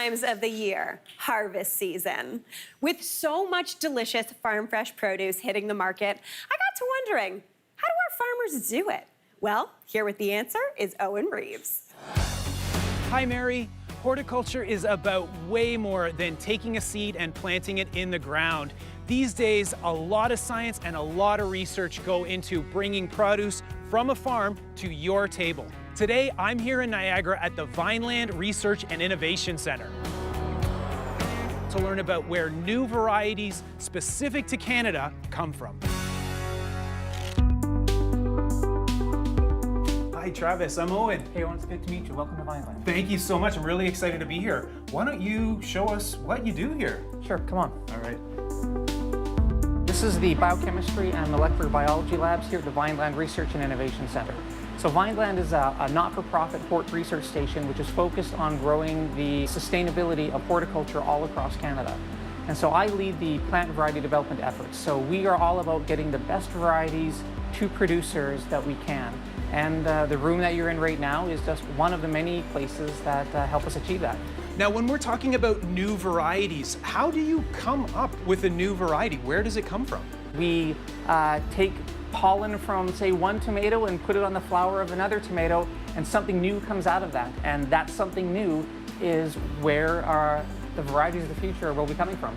times of the year, harvest season. With so much delicious farm fresh produce hitting the market, I got to wondering, how do our farmers do it? Well, here with the answer is Owen Reeves. Hi, Mary. Horticulture is about way more than taking a seed and planting it in the ground. These days, a lot of science and a lot of research go into bringing produce from a farm to your table. Today, I'm here in Niagara at the Vineland Research and Innovation Center to learn about where new varieties specific to Canada come from. Hi, Travis. I'm Owen. Hey, Owen, it's good to meet you. Welcome to Vineland. Thank you so much. I'm really excited to be here. Why don't you show us what you do here? Sure, come on. All right. This is the Biochemistry and Molecular Biology Labs here at the Vineland Research and Innovation Center. So Vineland is a not-for-profit hort research station which is focused on growing the sustainability of horticulture all across Canada. And so I lead the plant variety development efforts. So we are all about getting the best varieties to producers that we can. And the room that you're in right now is just one of the many places that help us achieve that. Now, when we're talking about new varieties, how do you come up with a new variety? Where does it come from? We take pollen from, say, one tomato and put it on the flower of another tomato, and something new comes out of that. And that something new is where the varieties of the future will be coming from.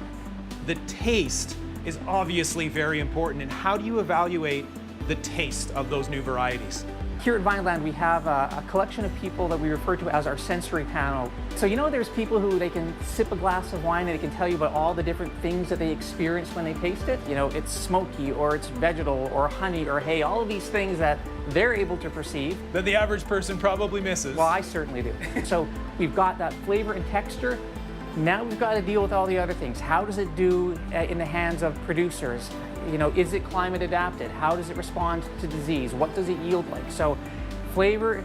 The taste is obviously very important. And how do you evaluate the taste of those new varieties? Here at Vineland, we have a collection of people that we refer to as our sensory panel. So you know there's people who they can sip a glass of wine and they can tell you about all the different things that they experience when they taste it. You know, it's smoky, or it's vegetal, or honey, or hay, all of these things that they're able to perceive. That the average person probably misses. Well, I certainly do. So we've got that flavor and texture. Now we've got to deal with all the other things. How does it do in the hands of producers? You know, is it climate adapted? How does it respond to disease? What does it yield like? So flavor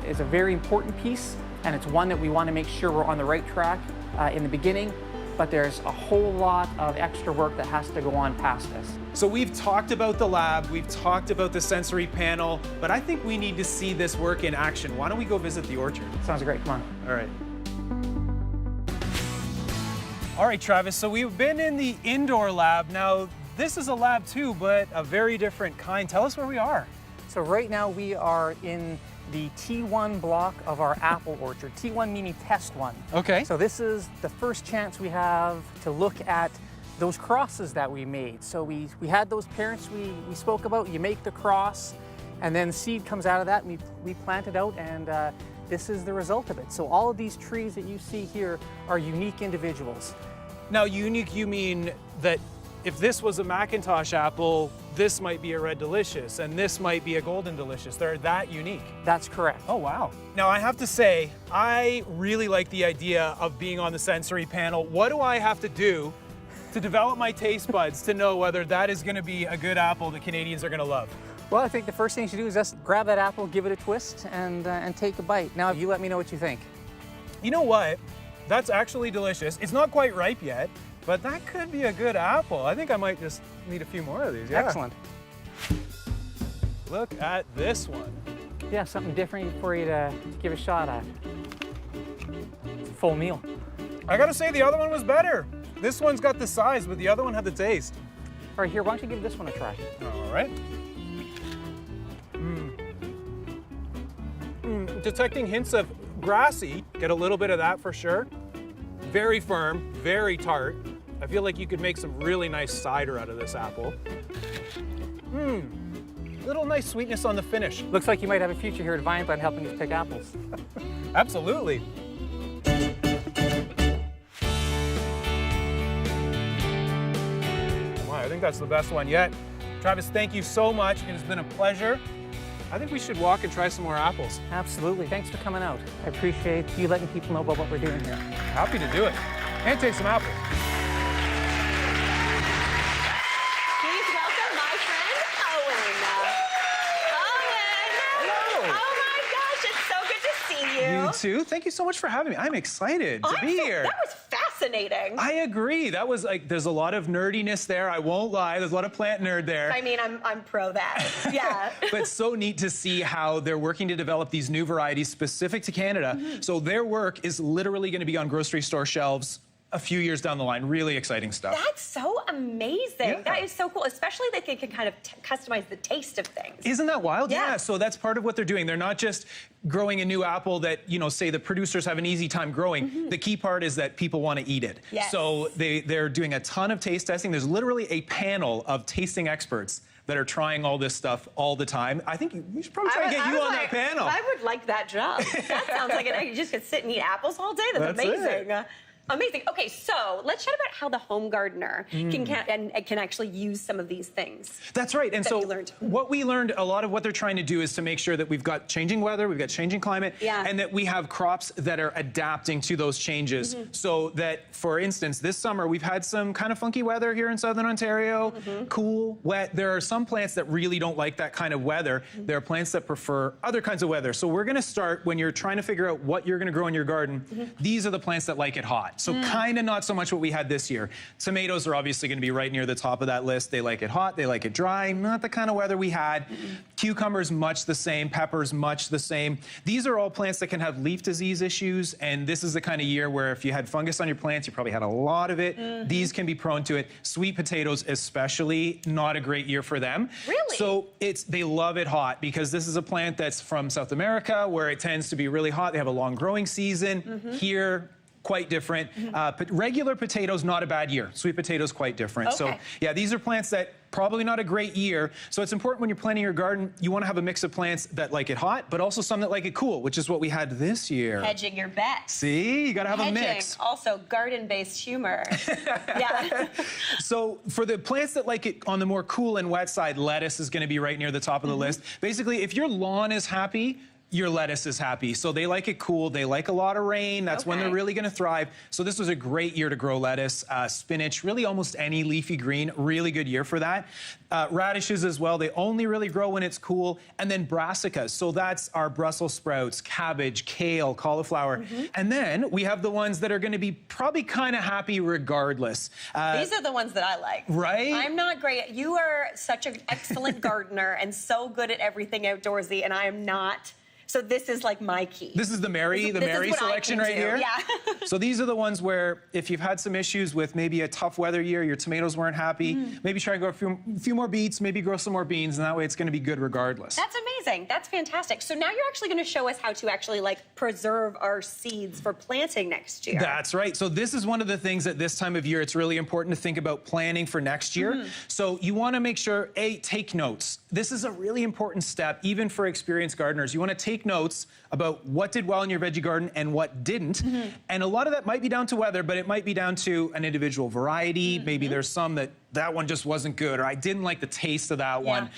is a very important piece, and it's one that we want to make sure we're on the right track in the beginning, but there's a whole lot of extra work that has to go on past this. So we've talked about the lab, we've talked about the sensory panel, but I think we need to see this work in action. Why don't we go visit the orchard? Sounds great, come on. All right. All right, Travis, so we've been in the indoor lab. Now, this is a lab too, but a very different kind. Tell us where we are. So right now we are in the T1 block of our apple orchard. T1 meaning test one. Okay. So this is the first chance we have to look at those crosses that we made. So we had those parents we spoke about. You make the cross, and then seed comes out of that, and we plant it out, and this is the result of it. So all of these trees that you see here are unique individuals. Now, unique, you mean that if this was a Macintosh apple, this might be a Red Delicious, and this might be a Golden Delicious. They're that unique. That's correct. Oh, wow. Now, I have to say, I really like the idea of being on the sensory panel. What do I have to do to develop my taste buds to know whether that is going to be a good apple that Canadians are going to love? Well, I think the first thing you should do is just grab that apple, give it a twist, and take a bite. Now, you let me know what you think. You know what? That's actually delicious. It's not quite ripe yet, but that could be a good apple. I think I might just need a few more of these. Yeah. Excellent. Look at this one. Yeah, something different for you to give a shot at. It's a full meal. I gotta say, the other one was better. This one's got the size, but the other one had the taste. All right, here, why don't you give this one a try? All right. Detecting hints of grassy. Get a little bit of that for sure. Very firm, very tart. I feel like you could make some really nice cider out of this apple. Little nice sweetness on the finish. Looks like you might have a future here at Vineland helping us pick apples. Absolutely. Wow, I think that's the best one yet. Travis, thank you so much. It has been a pleasure. I think we should walk and try some more apples. Absolutely. Thanks for coming out. I appreciate you letting people know about what we're doing here. Happy to do it. And take some apples. Please welcome my friend, Owen. Owen! Hello. Oh my gosh, it's so good to see you. You too. Thank you so much for having me. I'm excited to be here. That was fascinating. fascinating. I agree. That was like, there's a lot of nerdiness there. I won't lie. There's a lot of plant nerd there. I mean, I'm pro that. Yeah. But it's so neat to see how they're working to develop these new varieties specific to Canada. So their work is literally going to be on grocery store shelves a few years down the line. Really exciting stuff. That's so amazing. Yeah. That is so cool, especially that they can kind of customize the taste of things. Isn't that wild? Yeah. So that's part of what they're doing. They're not just growing a new apple that, you know, say the producers have an easy time growing. The key part is that people want to eat it. Yes. So they're doing a ton of taste testing. There's literally a panel of tasting experts that are trying all this stuff all the time. I think we should probably try to get you on that panel. I would like that job. That sounds like you just could sit and eat apples all day. That's amazing. Amazing. Okay, so let's chat about how the home gardener can actually use some of these things. That's right. And so learned. what we learned, a lot of what they're trying to do is to make sure that we've got changing weather, we've got changing climate, and that we have crops that are adapting to those changes. So that, for instance, this summer we've had some kind of funky weather here in southern Ontario, cool, wet. There are some plants that really don't like that kind of weather. There are plants that prefer other kinds of weather. So we're going to start, when you're trying to figure out what you're going to grow in your garden, these are the plants that like it hot. So kind of not so much what we had this year. Tomatoes are obviously going to be right near the top of that list. They like it hot, they like it dry, not the kind of weather we had. Cucumbers, much the same. Peppers, much the same. These are all plants that can have leaf disease issues, and this is the kind of year where if you had fungus on your plants, you probably had a lot of it. These can be prone to it. Sweet potatoes especially, not a great year for them. Really? So they love it hot because this is a plant that's from South America where it tends to be really hot. They have a long growing season. Here, quite different. Regular potatoes, not a bad year. Sweet potatoes, quite different. So yeah, these are plants that probably not a great year. So it's important when you're planting your garden, you want to have a mix of plants that like it hot, but also some that like it cool, which is what we had this year. Hedging your bets. See, you got to have a mix. Also garden-based humor. Yeah. So for the plants that like it on the more cool and wet side, lettuce is going to be right near the top of the list. Basically, if your lawn is happy, your lettuce is happy. So they like it cool. They like a lot of rain. That's when they're really going to thrive. So this was a great year to grow lettuce, spinach, really almost any leafy green. Really good year for that. Radishes as well. They only really grow when it's cool. And then brassicas. So that's our Brussels sprouts, cabbage, kale, cauliflower. And then we have the ones that are going to be probably kind of happy regardless. These are the ones that I like. Right? I'm not great. You are such an excellent gardener and so good at everything outdoorsy, and I am not. So this is like my key. This is the Mary selection right here. Yeah. So these are the ones where if you've had some issues with maybe a tough weather year, your tomatoes weren't happy, maybe try to grow a few more beets, maybe grow some more beans, and that way it's going to be good regardless. That's amazing. That's fantastic. So now you're actually going to show us how to actually like preserve our seeds for planting next year. That's right. So this is one of the things at this time of year, it's really important to think about planning for next year. So you want to make sure, take notes. This is a really important step, even for experienced gardeners. You want to take notes about what did well in your veggie garden and what didn't. And a lot of that might be down to weather, but it might be down to an individual variety. Maybe there's some that one just wasn't good, or I didn't like the taste of that one,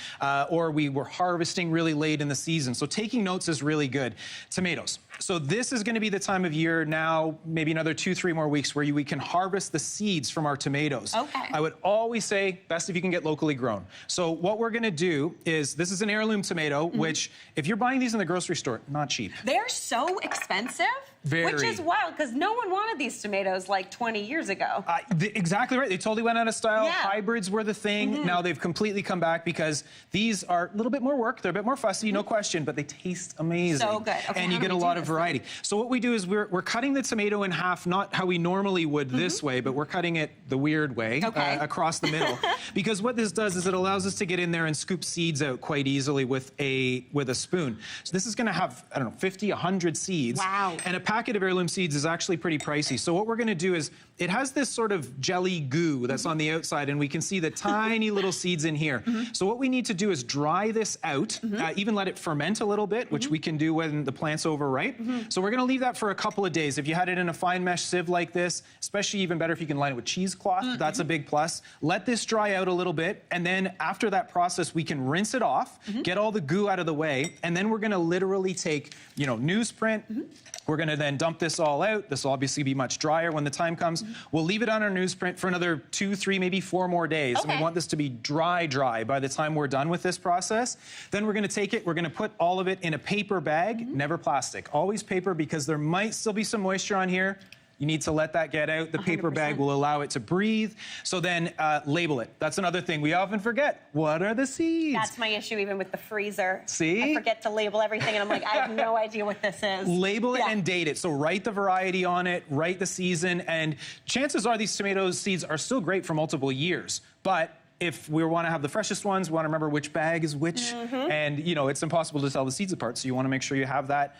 or we were harvesting really late in the season. So taking notes is really good. Tomatoes. So this is going to be the time of year now, maybe another 2-3 more weeks, where we can harvest the seeds from our tomatoes. I would always say best if you can get locally grown. So what we're going to do is, this is an heirloom tomato, which if you're buying these in the grocery store, not cheap. They're so expensive. Very. Which is wild, because no one wanted these tomatoes like 20 years ago. Exactly right. They totally went out of style. Hybrids were the thing. Now they've completely come back because these are a little bit more work. They're a bit more fussy, no question, but they taste amazing. So good. Okay, and you get a lot of variety. So what we do is we're cutting the tomato in half, not how we normally would this way, but we're cutting it the weird way, across the middle. Because what this does is it allows us to get in there and scoop seeds out quite easily with a spoon. So this is going to have, I don't know, 50, 100 seeds. Wow. And a packet of heirloom seeds is actually pretty pricey. So what we're going to do is, it has this sort of jelly goo that's on the outside, and we can see the tiny little seeds in here. So what we need to do is dry this out, even let it ferment a little bit, which we can do when the plant's overripe. So we're going to leave that for a couple of days. If you had it in a fine mesh sieve like this, especially even better if you can line it with cheesecloth, that's a big plus. Let this dry out a little bit, and then after that process, we can rinse it off, get all the goo out of the way, and then we're going to literally take, newsprint. We're going to then dump this all out. This will obviously be much drier when the time comes. We'll leave it on our newsprint for another 2, 3, maybe 4 more days. And we want this to be dry by the time we're done with this process. Then we're going to take it, we're going to put all of it in a paper bag, never plastic, always paper, because there might still be some moisture on here. You need to let that get out. The paper bag 100%. will allow it to breathe. So then label it. That's another thing we often forget. What are the seeds? That's my issue even with the freezer. See? I forget to label everything, and I'm like, I have no idea what this is. Label it Yeah. and date it. So write the variety on it, write the season, and chances are these tomato seeds are still great for multiple years. But if we want to have the freshest ones, we want to remember which bag is which. And, you know, it's impossible to tell the seeds apart, so you want to make sure you have that.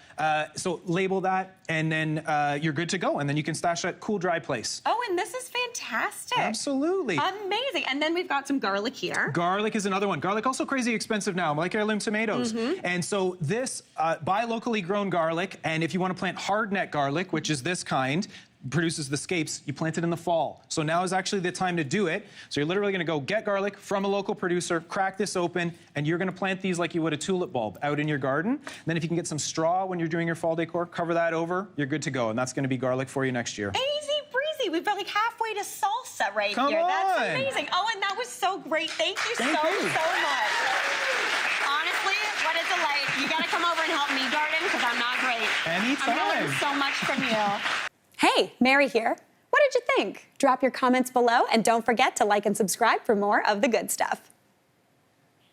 So label that, and then you're good to go. And then you can stash at cool, dry place. Oh, and this is fantastic. Absolutely. Amazing. And then we've got some garlic here. Garlic is another one. Garlic also crazy expensive now, like heirloom tomatoes. And so this, buy locally grown garlic, and if you want to plant hardneck garlic, which is this kind, produces the scapes, you plant it in the fall. So now is actually the time to do it. So you're literally gonna go get garlic from a local producer, crack this open, and you're gonna plant these like you would a tulip bulb out in your garden. And then if you can get some straw when you're doing your fall decor, cover that over, you're good to go. And that's gonna be garlic for you next year. Easy breezy. We've got like halfway to salsa right Come here. That's on. amazing. Oh, and that was so great. Thank you Thank so you. much. Honestly, what a delight. You gotta come over and help me garden because I'm not great. Anytime. I'm learning so much from you. Hey, Mary here. What did you think? Drop your comments below and don't forget to like and subscribe for more of the good stuff.